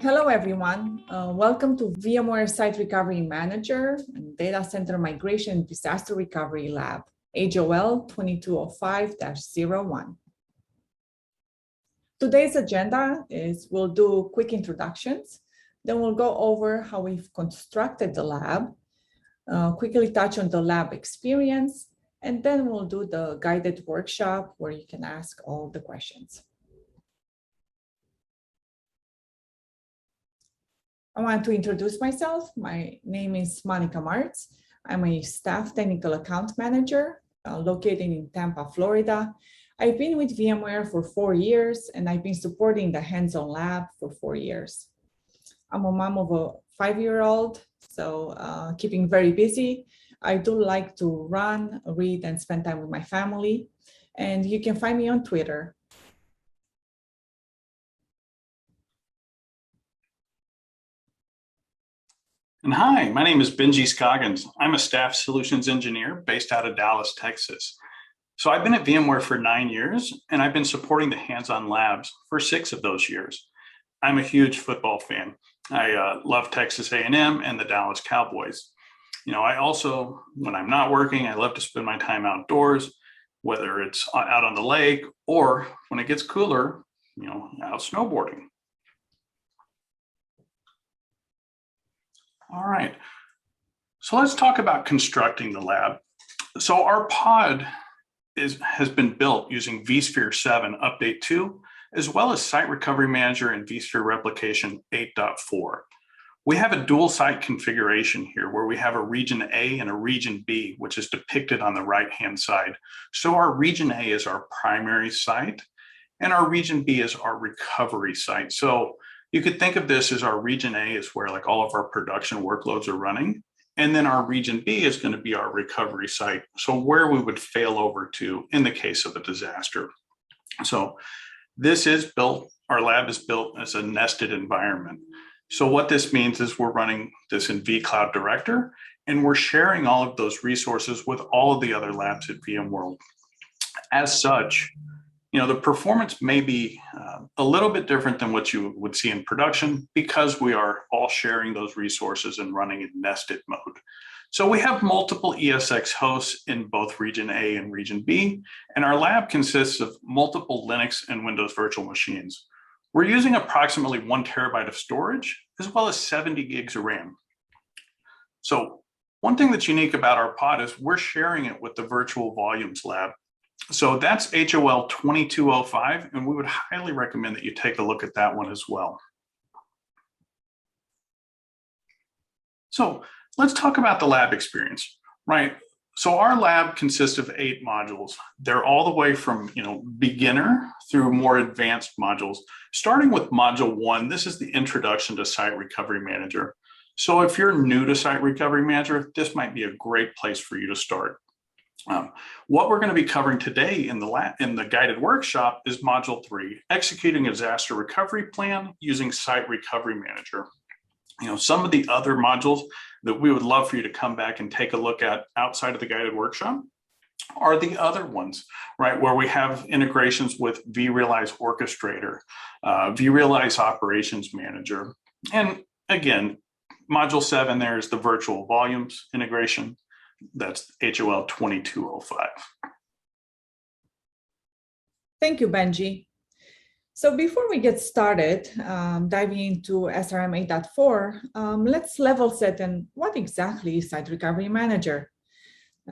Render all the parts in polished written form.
Hello, everyone. Welcome to VMware Site Recovery Manager and Data Center Migration Disaster Recovery Lab, HOL 2205-01. Today's agenda is we'll do quick introductions, then we'll go over how we've constructed the lab, quickly touch on the lab experience, and then we'll do the guided workshop where you can ask all the questions. I want to introduce myself. My name is Monika. I'm a staff technical account manager located in Tampa, Florida. I've been with VMware for 4 years, and I've been supporting the hands-on lab for 4 years. I'm a mom of a 5-year-old, so keeping very busy. I do like to run, read, and spend time with my family. And you can find me on Twitter. And hi, my name is Benji Scoggins. I'm a staff solutions engineer based out of Dallas, Texas. So I've been at VMware for 9 years, and I've been supporting the hands-on labs for 6 of those years. I'm a huge football fan. I love Texas A&M and the Dallas Cowboys. You know, I also, when I'm not working, I love to spend my time outdoors, whether it's out on the lake or when it gets cooler, you know, out snowboarding. All right, so let's talk about constructing the lab. So our pod has been built using vSphere 7 Update 2, as well as Site Recovery Manager and vSphere Replication 8.4. We have a dual site configuration here where we have a region A and a region B, which is depicted on the right-hand side. So our region A is our primary site, and our region B is our recovery site. So you could think of this as our region A is where like all of our production workloads are running. And then our region B is going to be our recovery site. So where we would fail over to in the case of a disaster. So this is built, our lab is built as a nested environment. So what this means is we're running this in vCloud Director, and we're sharing all of those resources with all of the other labs at VMworld. As such, you know, the performance may be a little bit different than what you would see in production because we are all sharing those resources and running in nested mode. So we have multiple ESX hosts in both region A and region B, and our lab consists of multiple Linux and Windows virtual machines. We're using approximately 1 terabyte of storage, as well as 70 gigs of RAM. So one thing that's unique about our pod is we're sharing it with the Virtual Volumes Lab. So that's HOL 2205, and we would highly recommend that you take a look at that one as well. So let's talk about the lab experience, right? So our lab consists of 8 modules. They're all the way from, you know, beginner through more advanced modules. Starting with module 1, this is the introduction to Site Recovery Manager. So if you're new to Site Recovery Manager, this might be a great place for you to start. What we're going to be covering today in the guided workshop is module 3, executing a disaster recovery plan using Site Recovery Manager. You know, some of the other modules that we would love for you to come back and take a look at outside of the guided workshop are the other ones, right? Where we have integrations with vRealize Orchestrator, vRealize Operations Manager. And again, module 7, there's the virtual volumes integration. That's HOL 2205. Thank you, Benji. So before we get started diving into SRM 8.4, let's level set and what exactly is Site Recovery Manager?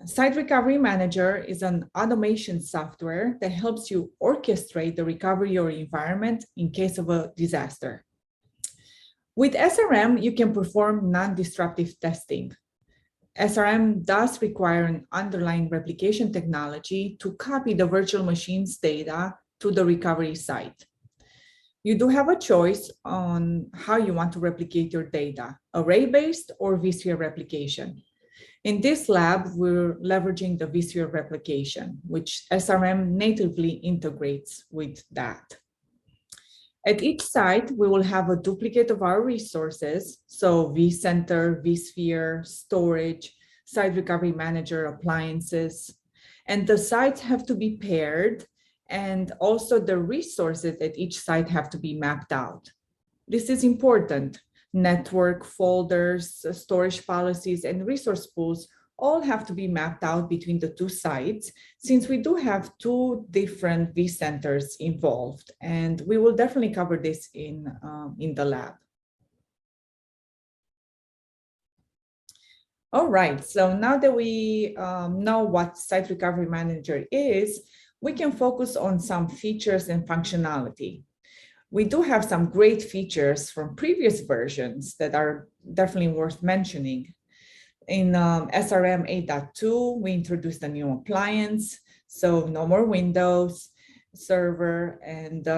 Site Recovery Manager is an automation software that helps you orchestrate the recovery of your environment in case of a disaster. With SRM, you can perform non-disruptive testing. SRM does require an underlying replication technology to copy the virtual machine's data to the recovery site. You do have a choice on how you want to replicate your data, array-based or vSphere replication. In this lab, we're leveraging the vSphere replication, which SRM natively integrates with that. At each site, we will have a duplicate of our resources, so vCenter, vSphere, storage, Site Recovery Manager, appliances, and the sites have to be paired, and also the resources at each site have to be mapped out. This is important. Network, folders, storage policies, and resource pools all have to be mapped out between the two sites, since we do have two different vCenters involved, and we will definitely cover this in the lab. All right, so now that we know what Site Recovery Manager is, we can focus on some features and functionality. We do have some great features from previous versions that are definitely worth mentioning. In SRM 8.2, we introduced a new appliance, so no more Windows server, and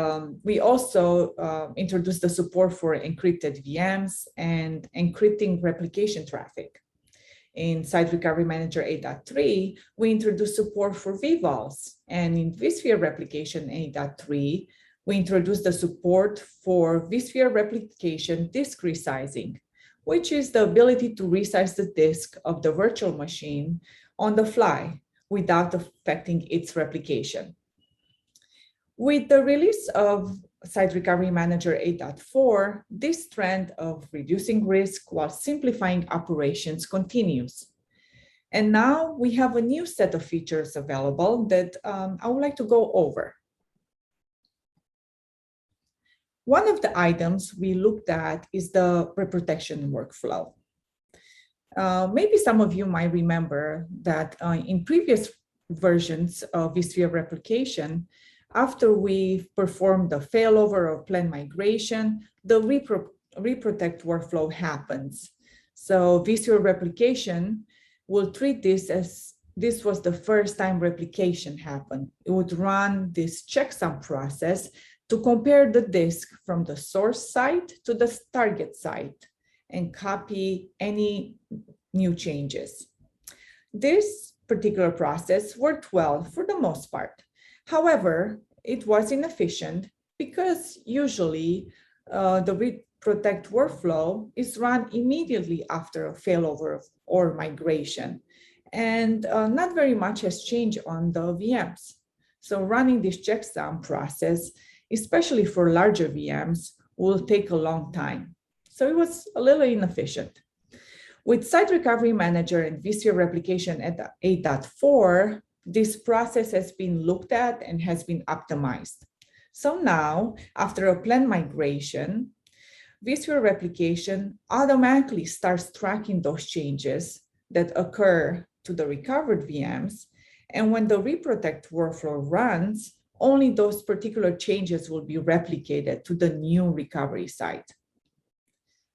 we also introduced the support for encrypted VMs and encrypting replication traffic. In Site Recovery Manager 8.3, we introduced support for vVols, and in vSphere Replication 8.3, we introduced the support for vSphere Replication disk resizing, which is the ability to resize the disk of the virtual machine on the fly without affecting its replication. With the release of Site Recovery Manager 8.4, this trend of reducing risk while simplifying operations continues. And now we have a new set of features available that I would like to go over. One of the items we looked at is the ReProtect workflow. Maybe some of you might remember that in previous versions of vSphere replication, after we perform the failover or planned migration, the ReProtect workflow happens. So vSphere replication will treat this as this was the first time replication happened. It would run this checksum process to compare the disk from the source site to the target site and copy any new changes. This particular process worked well for the most part. However, it was inefficient because usually the ReProtect workflow is run immediately after a failover or migration, and not very much has changed on the VMs. So running this checksum process, especially for larger VMs, will take a long time. So it was a little inefficient. With Site Recovery Manager and vSphere Replication at 8.4, this process has been looked at and has been optimized. So now, after a planned migration, vSphere Replication automatically starts tracking those changes that occur to the recovered VMs. And when the ReProtect workflow runs, only those particular changes will be replicated to the new recovery site.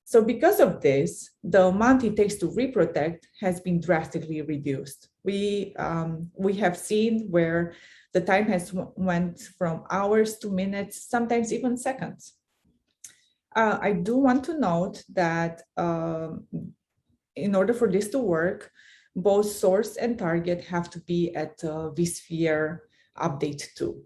So because of this, the amount it takes to ReProtect has been drastically reduced. We have seen where the time has went from hours to minutes, sometimes even seconds. I do want to note that in order for this to work, both source and target have to be at vSphere update 2.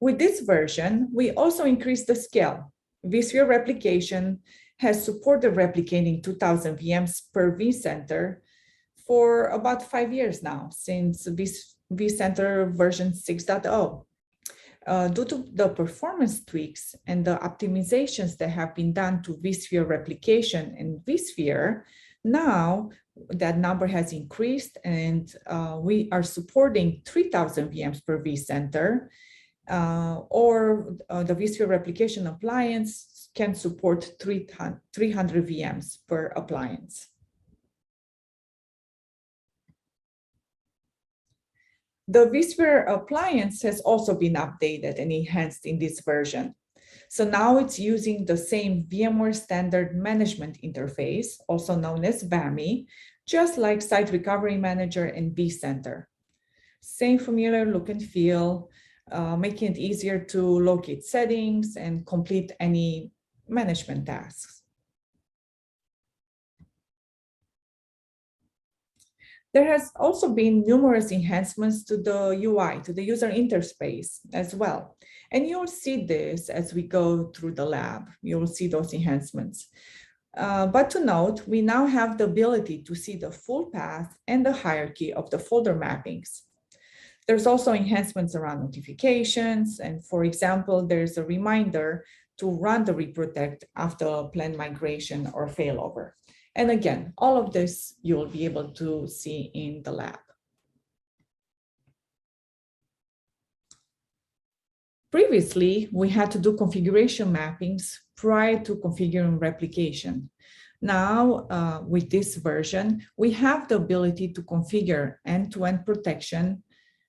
With this version, we also increased the scale. vSphere replication has supported replicating 2,000 VMs per vCenter for about 5 years now, since vCenter version 6.0. Due to the performance tweaks and the optimizations that have been done to vSphere replication and vSphere, now that number has increased, and we are supporting 3,000 VMs per vCenter, or the vSphere replication appliance can support 300 VMs per appliance. The vSphere appliance has also been updated and enhanced in this version. So now it's using the same VMware Standard Management Interface, also known as VAMI, just like Site Recovery Manager and vCenter. Same familiar look and feel, making it easier to locate settings and complete any management tasks. There has also been numerous enhancements to the UI, to the user interface as well. And you'll see this as we go through the lab. You'll see those enhancements. But to note, we now have the ability to see the full path and the hierarchy of the folder mappings. There's also enhancements around notifications. And for example, there's a reminder to run the ReProtect after a planned migration or failover. And again, all of this you'll be able to see in the lab. Previously, we had to do configuration mappings prior to configuring replication. Now, with this version, we have the ability to configure end-to-end protection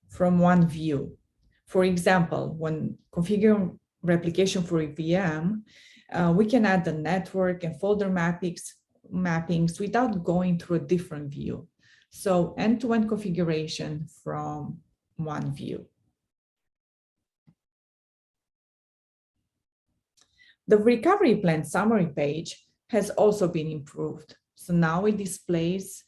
from one view. For example, when configuring replication for a VM, we can add the network and folder mappings without going through a different view. So end-to-end configuration from one view. The recovery plan summary page has also been improved. So now it displays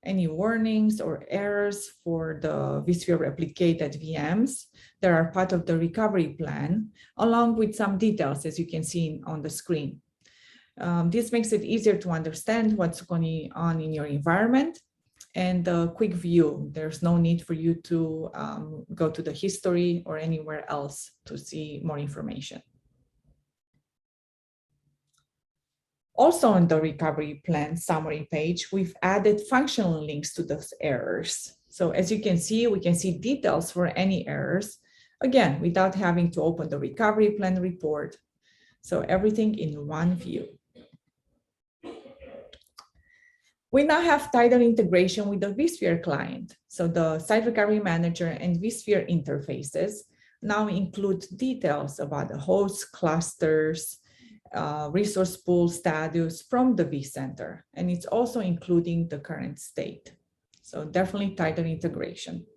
any warnings or errors for the vSphere replicated VMs that are part of the recovery plan, along with some details, as you can see on the screen. This makes it easier to understand what's going on in your environment and a quick view. There's no need for you to go to the history or anywhere else to see more information. Also on the recovery plan summary page, we've added functional links to those errors. So as you can see, we can see details for any errors, again, without having to open the recovery plan report. So everything in one view. We now have tighter integration with the vSphere client. So the Site Recovery Manager and vSphere interfaces now include details about the hosts, clusters, resource pool status from the vCenter, and it's also including the current state. So definitely tighter integration.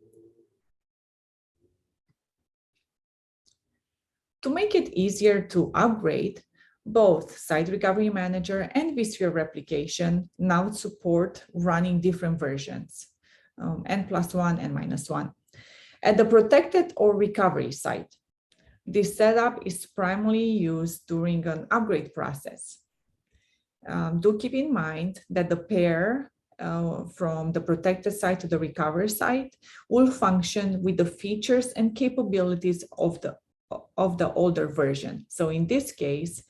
To make it easier to upgrade, both Site Recovery Manager and vSphere Replication now support running different versions, N+1 and -1, at the protected or recovery site. This setup is primarily used during an upgrade process. Do keep in mind that the pair from the protected site to the recovery site will function with the features and capabilities of the older version. So in this case,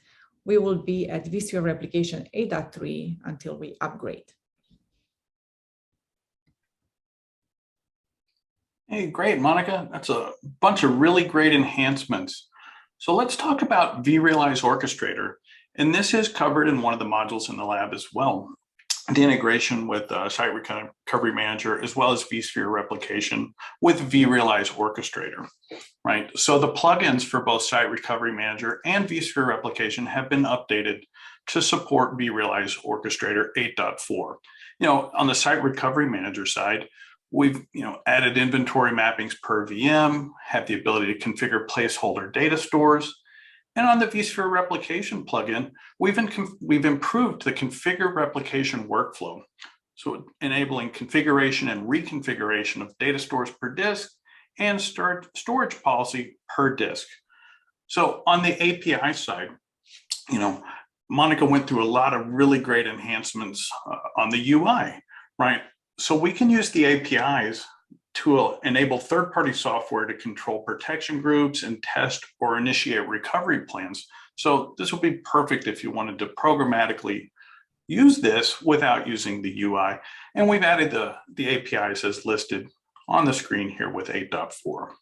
we will be at vSphere Replication 8.3 until we upgrade. Hey, great, Monika. That's a bunch of really great enhancements. So let's talk about vRealize Orchestrator. And this is covered in one of the modules in the lab as well. The integration with Site Recovery Manager, as well as vSphere Replication with vRealize Orchestrator, right? So the plugins for both Site Recovery Manager and vSphere Replication have been updated to support vRealize Orchestrator 8.4. On the Site Recovery Manager side, we've added inventory mappings per VM, have the ability to configure placeholder data stores. And on the vSphere Replication plugin, we've improved the configure replication workflow. So enabling configuration and reconfiguration of data stores per disk and storage policy per disk. So on the API side, Monika went through a lot of really great enhancements on the UI, right? So we can use the APIs to enable third-party software to control protection groups and test or initiate recovery plans. So this will be perfect if you wanted to programmatically use this without using the UI. And we've added the APIs as listed on the screen here with 8.4.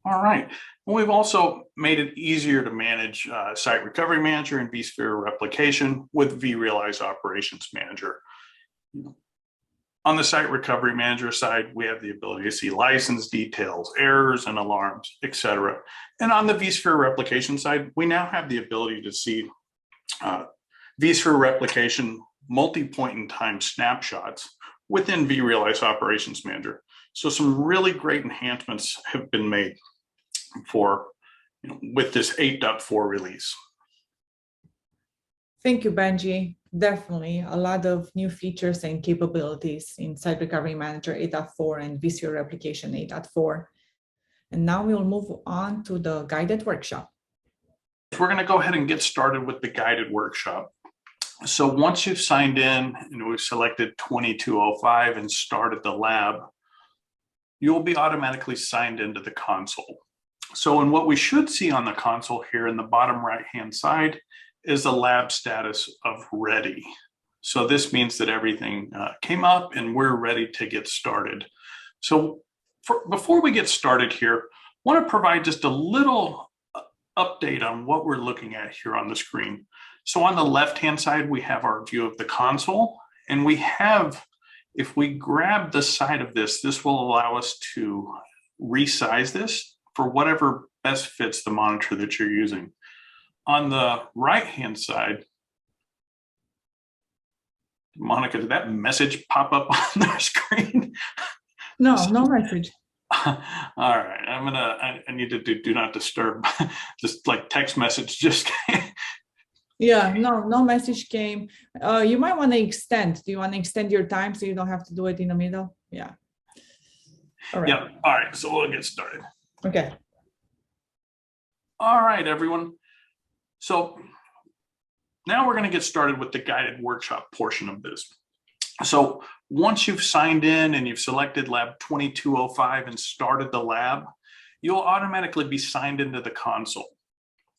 All right. And we've also made it easier to manage Site Recovery Manager and vSphere Replication with vRealize Operations Manager. On the Site Recovery Manager side, we have the ability to see license details, errors and alarms, etc. And on the vSphere Replication side, we now have the ability to see vSphere Replication multi-point in time snapshots within vRealize Operations Manager. So some really great enhancements have been made for with this 8.4 release. Thank you, Benji. Definitely a lot of new features and capabilities in Site Recovery Manager 8.4 and vSphere Replication 8.4. And now we'll move on to the guided workshop. We're going to go ahead and get started with the guided workshop. So once you've signed in and we've selected 2205 and started the lab, you'll be automatically signed into the console. So, and what we should see on the console here in the bottom right-hand side is the lab status of ready. So this means that everything came up and we're ready to get started. So before we get started here, I want to provide just a little update on what we're looking at here on the screen. So on the left-hand side, we have our view of the console, and we have, if we grab the side of this, this will allow us to resize this for whatever best fits the monitor that you're using. On the right-hand side, Monica, did that message pop up on the screen? No, no message. All right, I need to do not disturb. Just like text message just came. Yeah, no message came. You might want to extend. Do you want to extend your time so you don't have to do it in the middle? Yeah. All right. Yeah. All right. So we'll get started. Okay. All right, everyone. So now we're going to get started with the guided workshop portion of this. So once you've signed in and you've selected lab 2205 and started the lab, you'll automatically be signed into the console.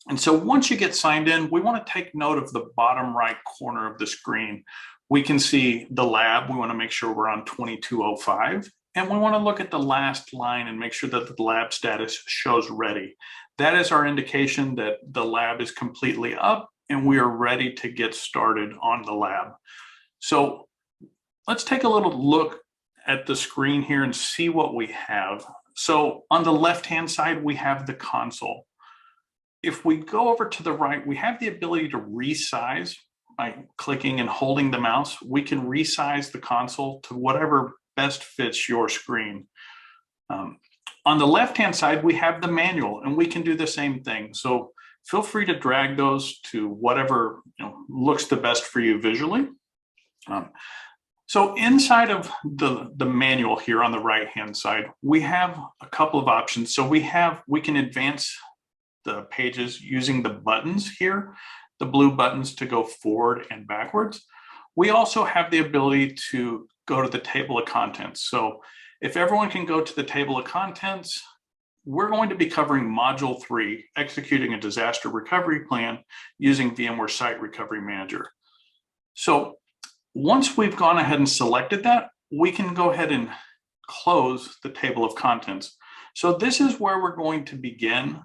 And so once you get signed in, we want to take note of the bottom right corner of the screen. We can see the lab. We want to make sure we're on 2205. And we want to look at the last line and make sure that the lab status shows ready. That is our indication that the lab is completely up and we are ready to get started on the lab. So let's take a little look at the screen here and see what we have. So on the left-hand side, we have the console. If we go over to the right, we have the ability to resize by clicking and holding the mouse. We can resize the console to whatever best fits your screen. On the left-hand side, we have the manual, and we can do the same thing. So feel free to drag those to whatever looks the best for you visually. So inside of the manual here on the right-hand side, we have a couple of options. So we can advance the pages using the buttons here, the blue buttons to go forward and backwards. We also have the ability to go to the table of contents. So if everyone can go to the table of contents, we're going to be covering Module 3, executing a disaster recovery plan using VMware Site Recovery Manager. So once we've gone ahead and selected that, we can go ahead and close the table of contents. So this is where we're going to begin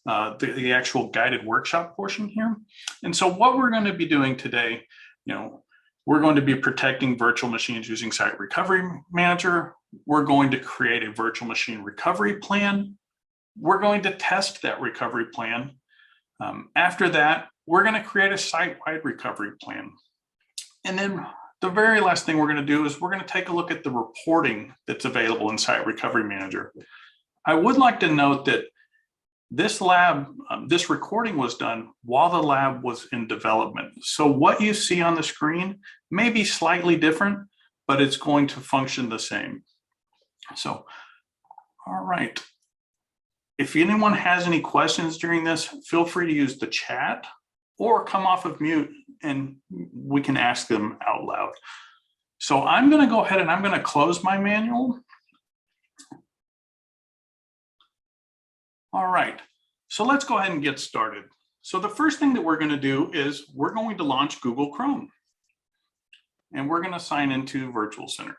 the actual guided workshop portion here. And so what we're going to be doing today, we're going to be protecting virtual machines using Site Recovery Manager. We're going to create a virtual machine recovery plan. We're going to test that recovery plan. After that, we're going to create a site-wide recovery plan. And then the very last thing we're going to do is we're going to take a look at the reporting that's available in Site Recovery Manager. I would like to note that this lab, this recording was done while the lab was in development. So what you see on the screen may be slightly different, but it's going to function the same. So, all right. If anyone has any questions during this, feel free to use the chat or come off of mute and we can ask them out loud. So I'm going to go ahead and I'm going to close my manual. All right, so let's go ahead and get started. So the first thing that we're going to do is we're going to launch Google Chrome. And we're going to sign into Virtual Center.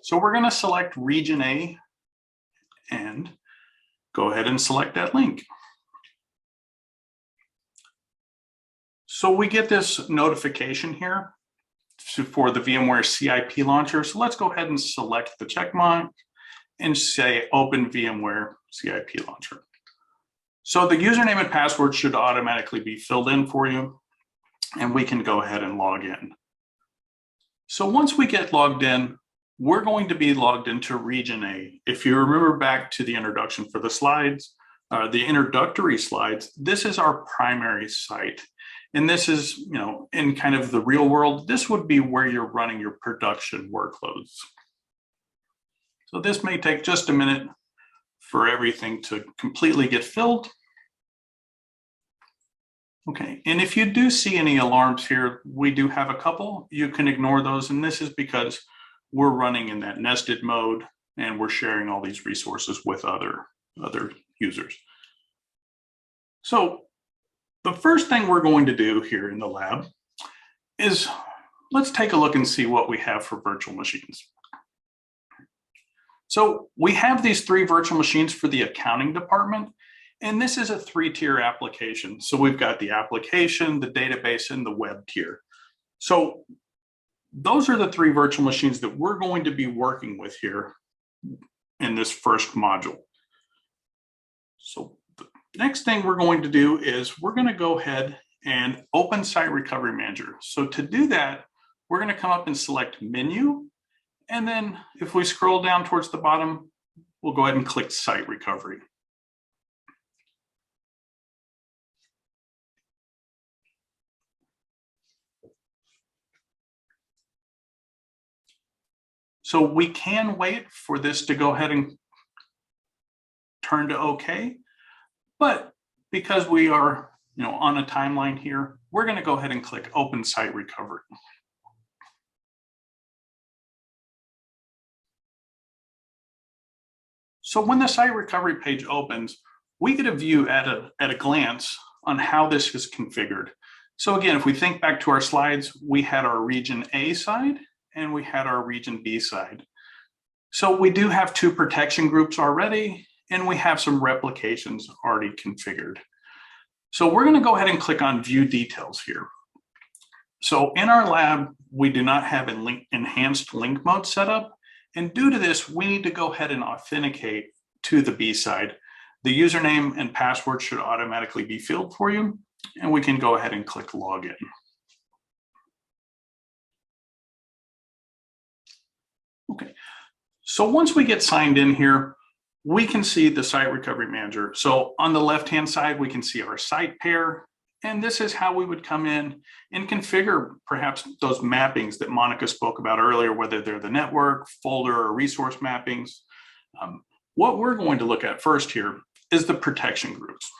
So we're going to select Region A and go ahead and select that link. So we get this notification here for the VMware CIP launcher. So let's go ahead and select the check mark and say Open VMware CIP launcher. So the username and password should automatically be filled in for you, and we can go ahead and log in. So once we get logged in, we're going to be logged into Region A. If you remember back to the introduction for the slides, the introductory slides, this is our primary site. And this is, in kind of the real world, this would be where you're running your production workloads. So this may take just a minute for everything to completely get filled. Okay, and if you do see any alarms here, we do have a couple. You can ignore those, and this is because we're running in that nested mode and we're sharing all these resources with other users. So the first thing we're going to do here in the lab is let's take a look and see what we have for virtual machines. So we have these 3 virtual machines for the accounting department, and this is a 3-tier application. So we've got the application, the database, and the web tier. So those are the 3 virtual machines that we're going to be working with here in this first module. So the next thing we're going to do is we're going to go ahead and open Site Recovery Manager. So to do that, we're going to come up and select Menu. And then if we scroll down towards the bottom, we'll go ahead and click Site Recovery. So we can wait for this to go ahead and turn to OK, but because we are on a timeline here, we're going to go ahead and click Open Site Recovery. So when the site recovery page opens, we get a view at a glance on how this is configured. So again, if we think back to our slides, we had our region A side and we had our region B side. So we do have 2 protection groups already, and we have some replications already configured. So we're going to go ahead and click on View Details here. So in our lab, we do not have an enhanced link mode set up. And due to this, we need to go ahead and authenticate to the B side. The username and password should automatically be filled for you, and we can go ahead and click Login. Okay, so once we get signed in here, we can see the Site Recovery Manager. So on the left-hand side, we can see our site pair, and this is how we would come in and configure perhaps those mappings that Monika spoke about earlier, whether they're the network, folder, or resource mappings. What we're going to look at first here is the protection groups.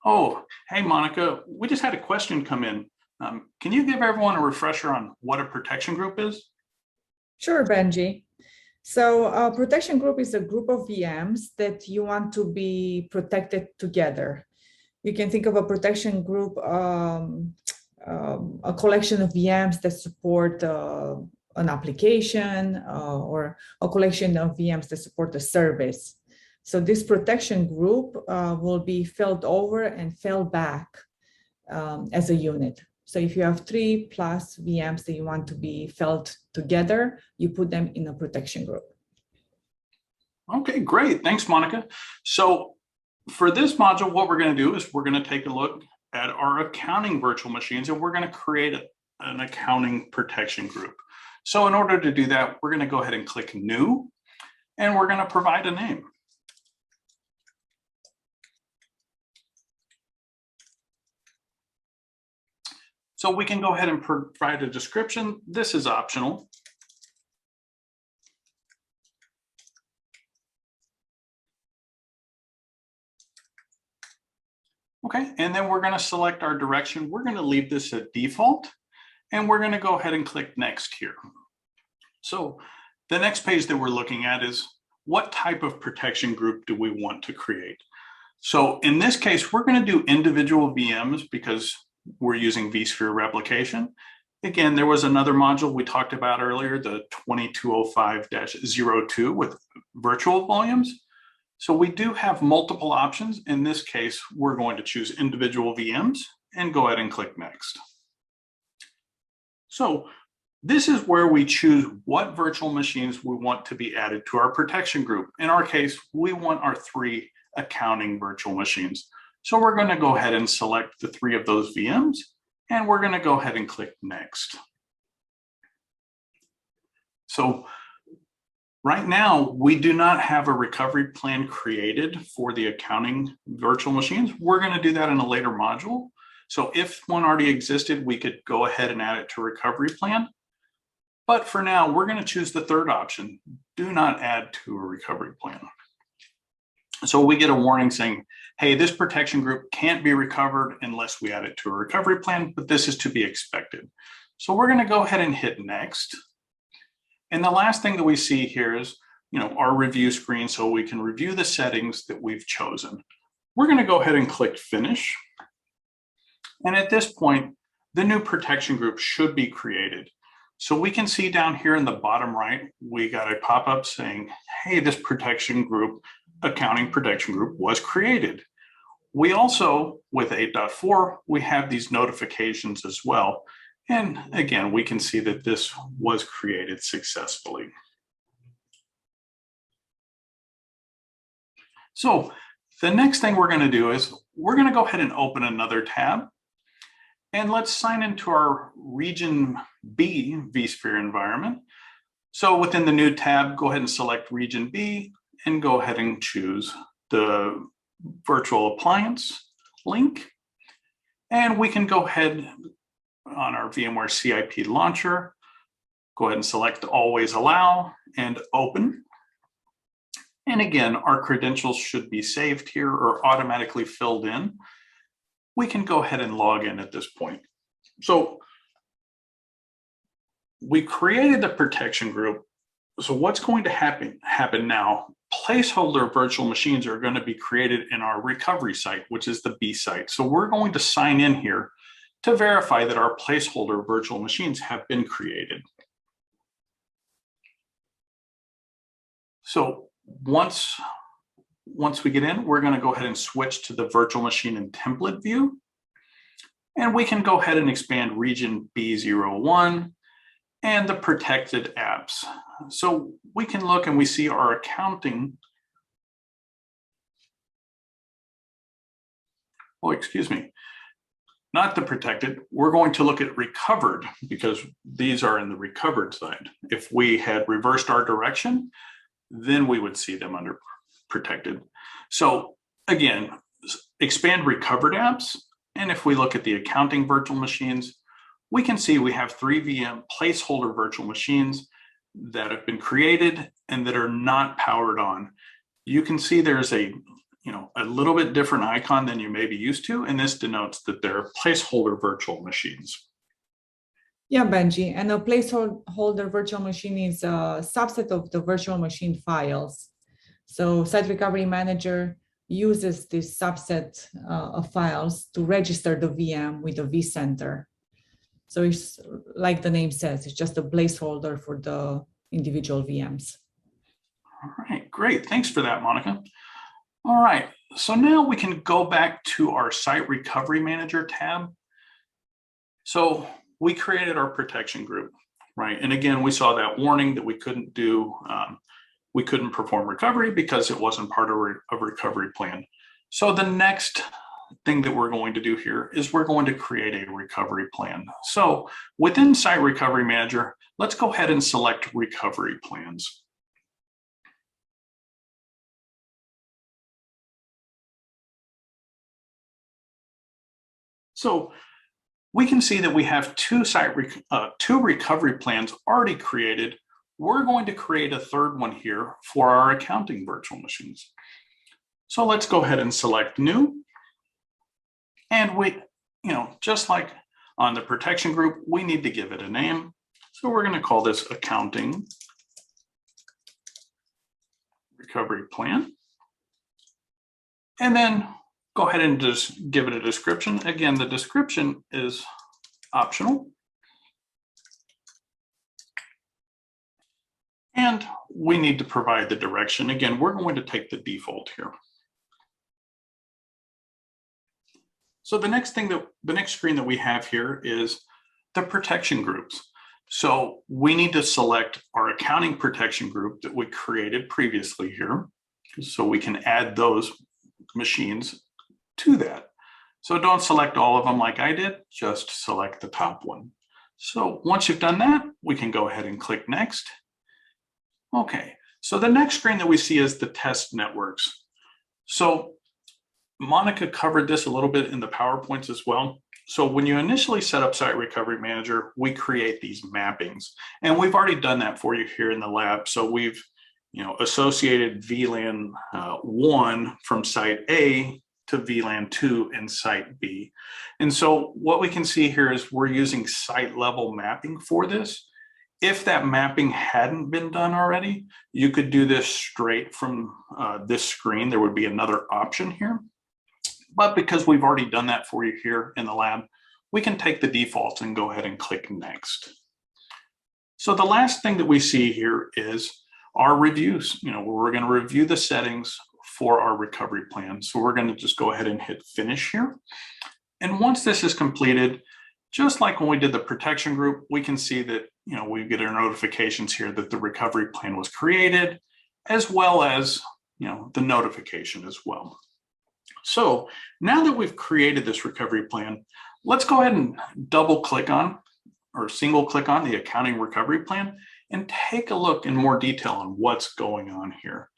Oh, hey, Monika, we just had a question come in. Can you give everyone a refresher on what a protection group is? Sure, Benji. So a protection group is a group of VMs that you want to be protected together. You can think of a protection group, a collection of VMs that support an application or a collection of VMs that support a service. So this protection group will be failed over and failed back as a unit. So if you have 3+ VMs that you want to be failed together, you put them in a protection group. Okay, great. Thanks, Monika. So for this module, what we're going to do is we're going to take a look at our accounting virtual machines, and we're going to create an accounting protection group. So in order to do that, we're going to go ahead and click New, and we're going to provide a name. So we can go ahead and provide a description. This is optional. Okay, and then we're going to select our direction. We're going to leave this at default, and we're going to go ahead and click Next here. So the next page that we're looking at is what type of protection group do we want to create? So in this case, we're going to do individual VMs because we're using vSphere replication. Again, there was another module we talked about earlier, the 2205-02 with virtual volumes. So we do have multiple options. In this case, we're going to choose individual VMs and go ahead and click Next. So this is where we choose what virtual machines we want to be added to our protection group. In our case, we want our 3 accounting virtual machines. So we're going to go ahead and select the 3 of those VMs, and we're going to go ahead and click Next. So right now, we do not have a recovery plan created for the accounting virtual machines. We're going to do that in a later module. So if one already existed, we could go ahead and add it to recovery plan. But for now, we're going to choose the third option, do not add to a recovery plan. So we get a warning saying, hey, this protection group can't be recovered unless we add it to a recovery plan, but this is to be expected. So we're going to go ahead and hit next. And the last thing that we see here is, our review screen, so we can review the settings that we've chosen. We're going to go ahead and click finish. And at this point, the new protection group should be created. So we can see down here in the bottom right, we got a pop-up saying, hey, this protection group, accounting protection group, was created. We also, with 8.4, we have these notifications as well. And again, we can see that this was created successfully. So the next thing we're going to do is we're going to go ahead and open another tab. And let's sign into our Region B vSphere environment. So within the new tab, go ahead and select Region B and go ahead and choose the virtual appliance link. And we can go ahead on our VMware CIP launcher, go ahead and select Always Allow and Open. And again, our credentials should be saved here or automatically filled in. We can go ahead and log in at this point. So we created the protection group. So what's going to happen now? Placeholder virtual machines are going to be created in our recovery site, which is the B site. So we're going to sign in here to verify that our placeholder virtual machines have been created. So once we get in, we're going to go ahead and switch to the virtual machine and template view. And we can go ahead and expand region B01 and the protected apps. So we can look and we see our accounting. Oh, excuse me, not the protected. We're going to look at recovered because these are in the recovered side. If we had reversed our direction, then we would see them under protected. So again, expand recovered apps. And if we look at the accounting virtual machines, we can see we have 3 VM placeholder virtual machines that have been created and that are not powered on. You can see there's a little bit different icon than you may be used to, and this denotes that they're placeholder virtual machines. Yeah, Benji, and a placeholder virtual machine is a subset of the virtual machine files. So Site Recovery Manager uses this subset of files to register the VM with the vCenter. So it's like the name says, it's just a placeholder for the individual VMs. All right, great. Thanks for that, Monika. All right, so now we can go back to our Site Recovery Manager tab. So we created our protection group, right? And again, we saw that warning that we couldn't perform recovery because it wasn't part of a recovery plan. So the next thing that we're going to do here is we're going to create a recovery plan. So within Site Recovery Manager, let's go ahead and select recovery plans. So we can see that we have two recovery plans already created. We're going to create a third one here for our accounting virtual machines. So let's go ahead and select new. And we, just like on the protection group, we need to give it a name. So we're going to call this accounting recovery plan. And then go ahead and just give it a description. Again, the description is optional. And we need to provide the direction. Again, we're going to take the default here. So the next screen that we have here is the protection groups. So we need to select our accounting protection group that we created previously here. So we can add those machines to that. So don't select all of them like I did, just select the top one. So once you've done that, we can go ahead and click next. Okay, so the next screen that we see is the test networks. So Monika covered this a little bit in the PowerPoints as well. So when you initially set up Site Recovery Manager, we create these mappings. And we've already done that for you here in the lab. So we've associated VLAN 1 from site A to VLAN 2 in site B. And so what we can see here is we're using site level mapping for this. If that mapping hadn't been done already, you could do this straight from this screen. There would be another option here. But because we've already done that for you here in the lab, we can take the defaults and go ahead and click next. So the last thing that we see here is our reviews. We're going to review the settings for our recovery plan. So we're going to just go ahead and hit finish here. And once this is completed, just like when we did the protection group, we can see that we get our notifications here that the recovery plan was created, as well as the notification as well. So now that we've created this recovery plan, let's go ahead and double click on or single click on the accounting recovery plan and take a look in more detail on what's going on here.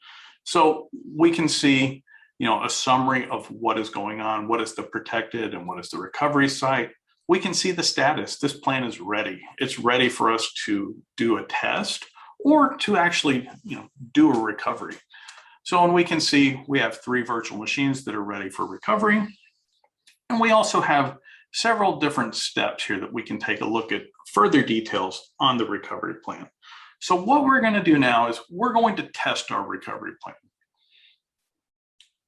So we can see, a summary of what is going on, what is the protected and what is the recovery site. We can see the status. This plan is ready. It's ready for us to do a test or to actually, do a recovery. So, and we can see we have 3 virtual machines that are ready for recovery. And we also have several different steps here that we can take a look at further details on the recovery plan. So what we're going to do now is we're going to test our recovery plan.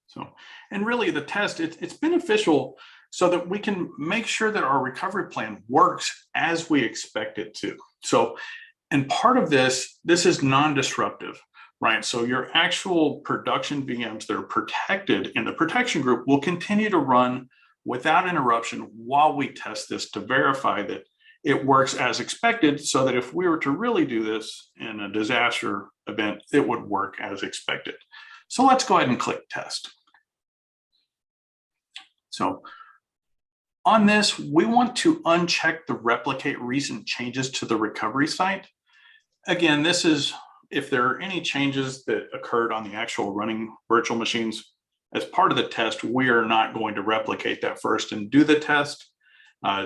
So, and really the test, it's beneficial so that we can make sure that our recovery plan works as we expect it to. So, and part of this is non-disruptive, right? So your actual production VMs that are protected in the protection group will continue to run without interruption while we test this to verify that it works as expected, so that if we were to really do this in a disaster event, it would work as expected. So let's go ahead and click test. So on this, we want to uncheck the replicate recent changes to the recovery site. Again, this is if there are any changes that occurred on the actual running virtual machines. As part of the test, we are not going to replicate that first and do the test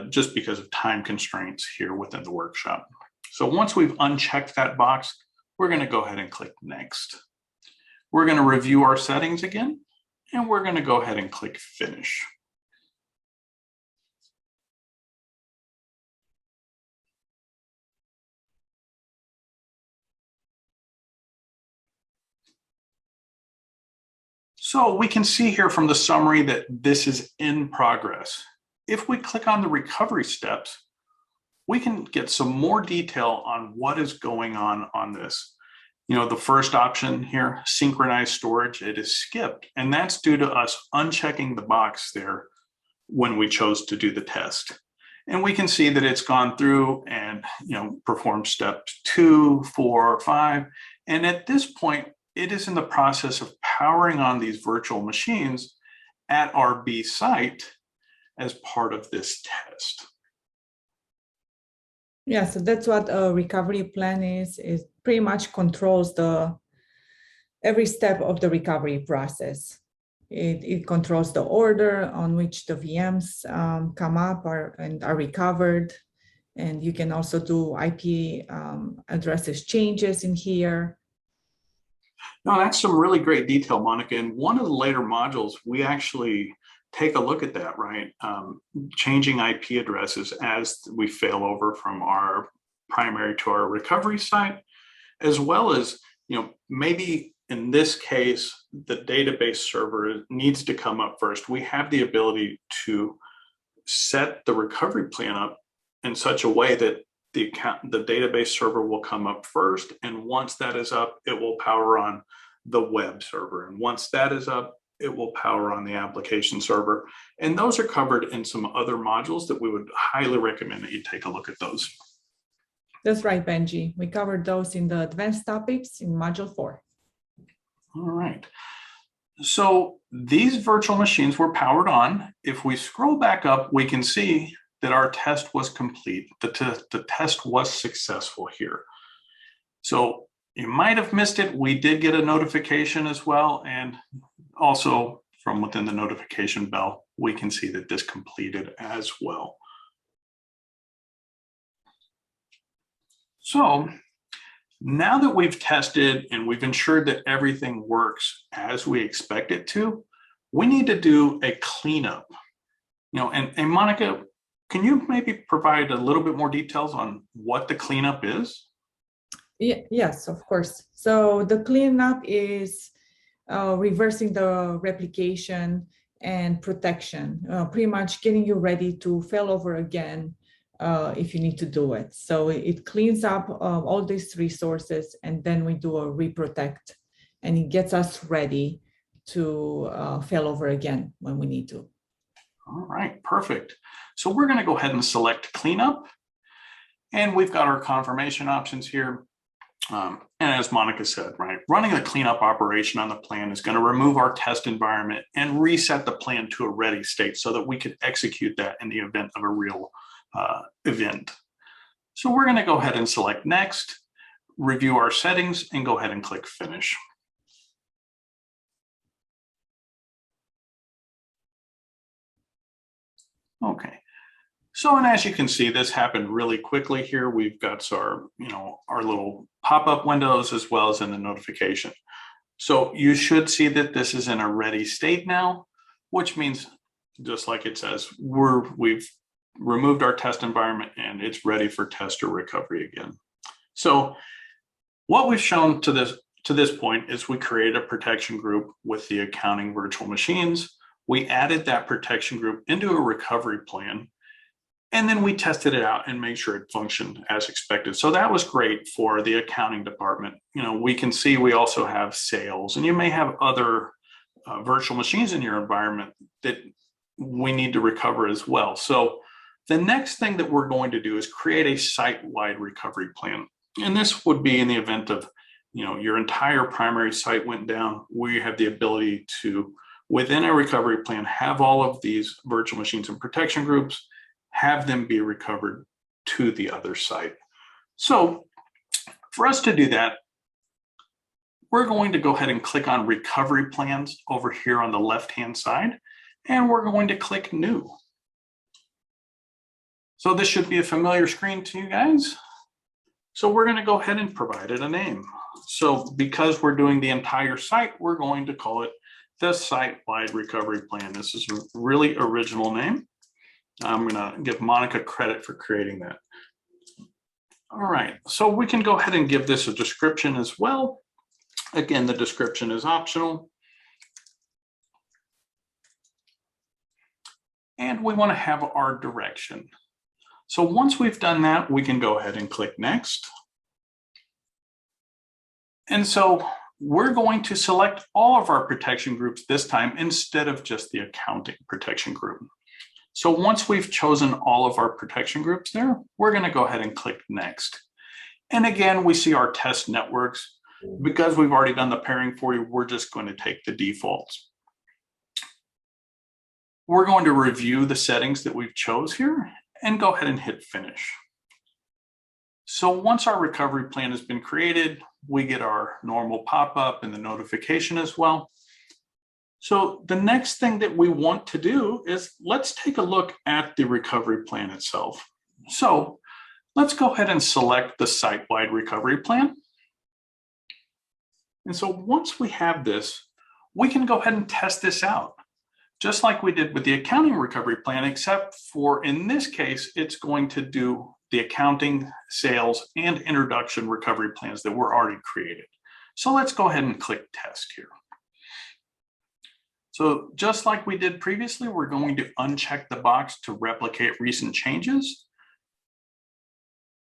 just because of time constraints here within the workshop. So once we've unchecked that box, we're going to go ahead and click next. We're going to review our settings again, and we're going to go ahead and click finish. So we can see here from the summary that this is in progress. If we click on the recovery steps, we can get some more detail on what is going on this. The first option here, synchronized storage, it is skipped. And that's due to us unchecking the box there when we chose to do the test. And we can see that it's gone through and performed steps 2, 4, 5. And at this point, it is in the process of powering on these virtual machines at our B site as part of this test. Yeah, so that's what a recovery plan is. It pretty much controls every step of the recovery process. It controls the order on which the VMs come up and are recovered. And you can also do IP addresses changes in here. No, that's some really great detail, Monika. In one of the later modules, we actually take a look at that, right? Changing IP addresses as we fail over from our primary to our recovery site, as well as, maybe in this case, the database server needs to come up first. We have the ability to set the recovery plan up in such a way that the database server will come up first. And once that is up, it will power on the web server. And once that is up, it will power on the application server. And those are covered in some other modules that we would highly recommend that you take a look at those. That's right, Benji. We covered those in the advanced topics in module 4. All right. So these virtual machines were powered on. If we scroll back up, we can see that our test was complete. The test was successful here. So you might have missed it. We did get a notification as well. And also from within the notification bell, we can see that this completed as well. So Now that we've tested and we've ensured that everything works as we expect it to, we need to do a cleanup. And Monika, can you maybe provide a little bit more details on what the cleanup is? Yes, of course. So the cleanup is reversing the replication and protection, pretty much getting you ready to fail over again if you need to do it. So it cleans up all these resources, and then we do a ReProtect, and it gets us ready to fail over again when we need to. All right, perfect. So we're going to go ahead and select cleanup, and we've got our confirmation options here. And as Monika said, right, running a cleanup operation on the plan is going to remove our test environment and reset the plan to a ready state so that we could execute that in the event of a real event. So we're going to go ahead and select next, review our settings, and go ahead and click finish. Okay. So, and as you can see, this happened really quickly here. We've got our little pop-up windows as well as in the notification. So you should see that this is in a ready state now, which means, just like it says, we've removed our test environment and it's ready for test or recovery again. So what we've shown to this point is we created a protection group with the accounting virtual machines. We added that protection group into a recovery plan, and then we tested it out and made sure it functioned as expected. So that was great for the accounting department. We can see we also have sales, and you may have other virtual machines in your environment that we need to recover as well. So the next thing that we're going to do is create a site-wide recovery plan. And this would be in the event of, your entire primary site went down. We have the ability to, within a recovery plan, have all of these virtual machines and protection groups, have them be recovered to the other site. So for us to do that, we're going to go ahead and click on recovery plans over here on the left-hand side, and we're going to click new. So this should be a familiar screen to you guys. So we're going to go ahead and provide it a name. So because we're doing the entire site, we're going to call it the site-wide recovery plan. This is a really original name. I'm going to give Monika credit for creating that. All right, so we can go ahead and give this a description as well. Again, the description is optional. And we want to have our direction. So once we've done that, we can go ahead and click next. And so we're going to select all of our protection groups this time instead of just the accounting protection group. So once we've chosen all of our protection groups there, we're going to go ahead and click next. And again, we see our test networks. Because we've already done the pairing for you, we're just going to take the defaults. We're going to review the settings that we've chose here and go ahead and hit finish. So once our recovery plan has been created, we get our normal pop-up and the notification as well. So the next thing that we want to do is let's take a look at the recovery plan itself. So let's go ahead and select the site-wide recovery plan. And so once we have this, we can go ahead and test this out, just like we did with the accounting recovery plan, except for in this case, it's going to do the accounting, sales, and introduction recovery plans that were already created. So let's go ahead and click test here. So just like we did previously, we're going to uncheck the box to replicate recent changes.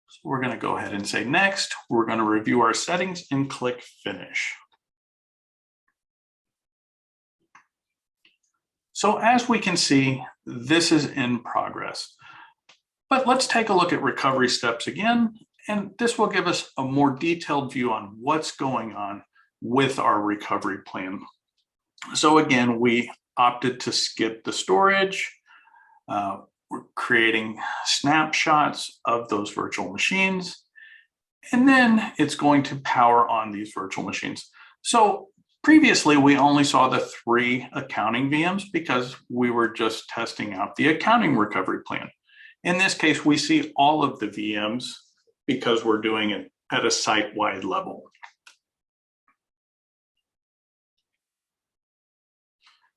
So we're going to go ahead and say next. We're going to review our settings and click finish. So as we can see, this is in progress. But let's take a look at recovery steps again, and this will give us a more detailed view on what's going on with our recovery plan. So again, we opted to skip the storage. We're creating snapshots of those virtual machines, and then it's going to power on these virtual machines. So previously, we only saw the 3 accounting VMs because we were just testing out the accounting recovery plan. In this case, we see all of the VMs because we're doing it at a site-wide level.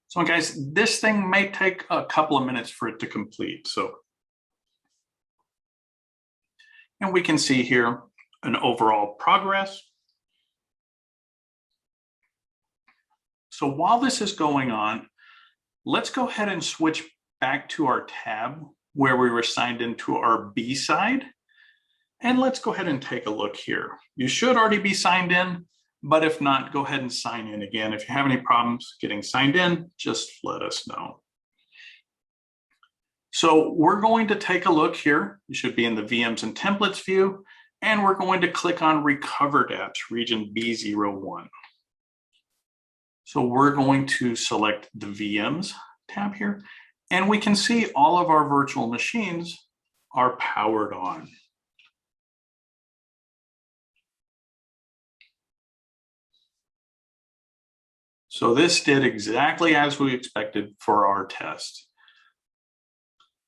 So guys, this thing may take a couple of minutes for it to complete. And we can see here an overall progress. So while this is going on, let's go ahead and switch back to our tab where we were signed into our B side. And let's go ahead and take a look here. You should already be signed in, but if not, go ahead and sign in again. If you have any problems getting signed in, just let us know. So we're going to take a look here. You should be in the VMs and templates view, and we're going to click on recovered apps, region B01. So we're going to select the VMs tab here, and we can see all of our virtual machines are powered on. So this did exactly as we expected for our test.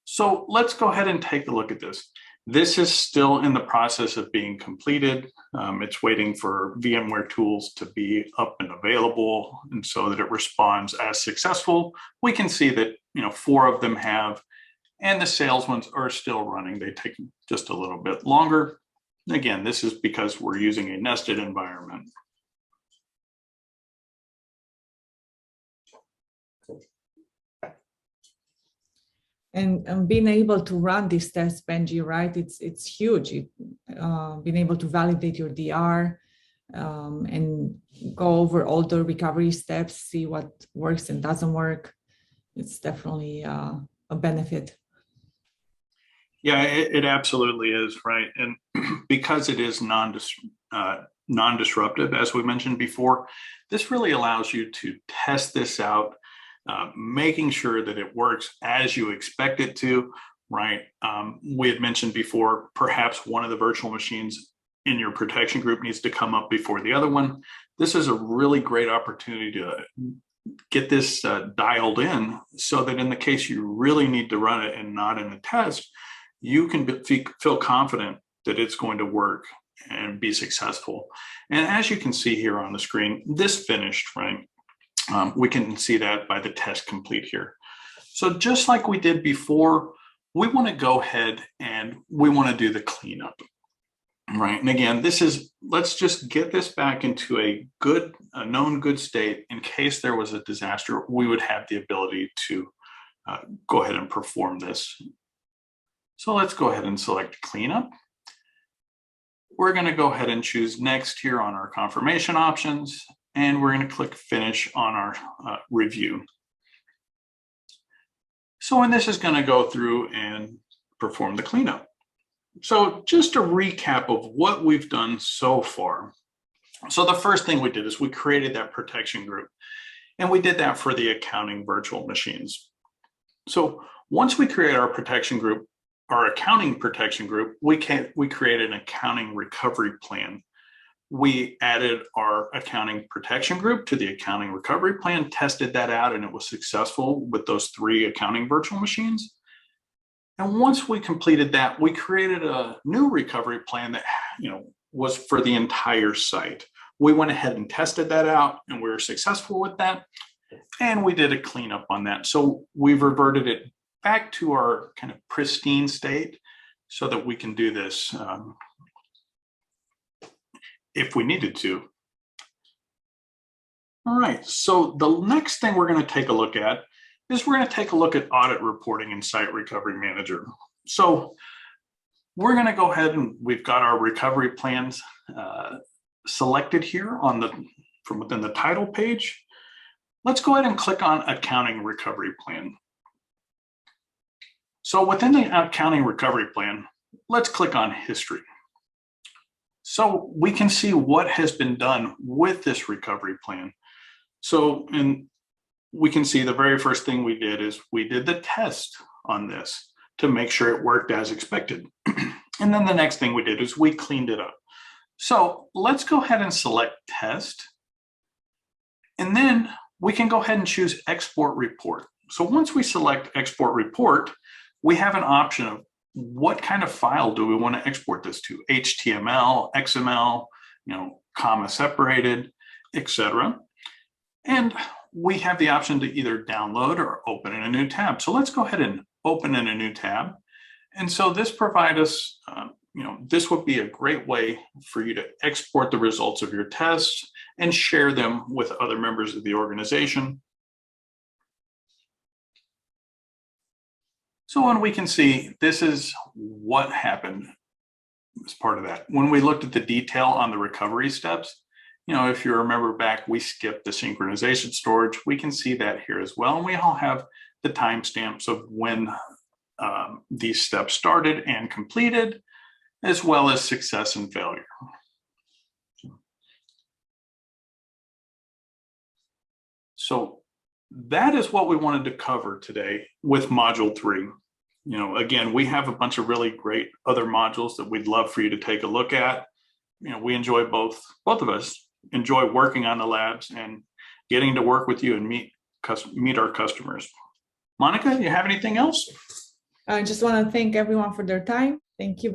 So let's go ahead and take a look at this. This is still in the process of being completed. It's waiting for VMware tools to be up and available, and so that it responds as successful. We can see that 4 of them have, and the sales ones are still running. They take just a little bit longer. Again, this is because we're using a nested environment. And being able to run this test, Benji, right? It's huge. Being able to validate your DR and go over all the recovery steps, see what works and doesn't work. It's definitely a benefit. Yeah, it absolutely is, right? And because it is non-disruptive, as we mentioned before, this really allows you to test this out, making sure that it works as you expect it to, right? We had mentioned before, perhaps one of the virtual machines in your protection group needs to come up before the other one. This is a really great opportunity to get this dialed in, so that in the case you really need to run it and not in a test, you can feel confident that it's going to work and be successful. And as you can see here on the screen, this finished, right? We can see that by the test complete here. So just like we did before, we want to go ahead and we want to do the cleanup, right? And again, let's just get this back into a known good state. In case there was a disaster, we would have the ability to go ahead and perform this. So let's go ahead and select cleanup. We're going to go ahead and choose next here on our confirmation options, and we're going to click finish on our review. So, and this is going to go through and perform the cleanup. So just a recap of what we've done so far. So the first thing we did is we created that protection group, and we did that for the accounting virtual machines. So once we create our protection group, our accounting protection group, we created an accounting recovery plan. We added our accounting protection group to the accounting recovery plan, tested that out, and it was successful with those 3 accounting virtual machines. And once we completed that, we created a new recovery plan that was for the entire site. We went ahead and tested that out, and we were successful with that. And we did a cleanup on that. So we've reverted it back to our kind of pristine state so that we can do this if we needed to. All right, so the next thing we're going to take a look at is we're going to take a look at audit reporting in Site Recovery Manager. So we're going to go ahead and we've got our recovery plans selected here from within the title page. Let's go ahead and click on Accounting Recovery Plan. So within the Accounting Recovery Plan, let's click on History. So we can see what has been done with this recovery plan. So, and we can see the very first thing we did is we did the test on this to make sure it worked as expected. And then the next thing we did is we cleaned it up. So let's go ahead and select Test. And then we can go ahead and choose Export Report. So once we select Export Report, we have an option of what kind of file do we want to export this to? HTML, XML, comma separated, etc. And we have the option to either download or open in a new tab. So let's go ahead and open in a new tab. And so this provides us, this would be a great way for you to export the results of your tests and share them with other members of the organization. So when we can see, this is what happened as part of that. When we looked at the detail on the recovery steps, if you remember back, we skipped the synchronization storage. We can see that here as well. And we all have the timestamps of when these steps started and completed, as well as success and failure. So that is what we wanted to cover today with Module 3. Again, we have a bunch of really great other modules that we'd love for you to take a look at. We enjoy both of us enjoy working on the labs and getting to work with you and meet our customers. Monika, you have anything else? I just want to thank everyone for their time. Thank you.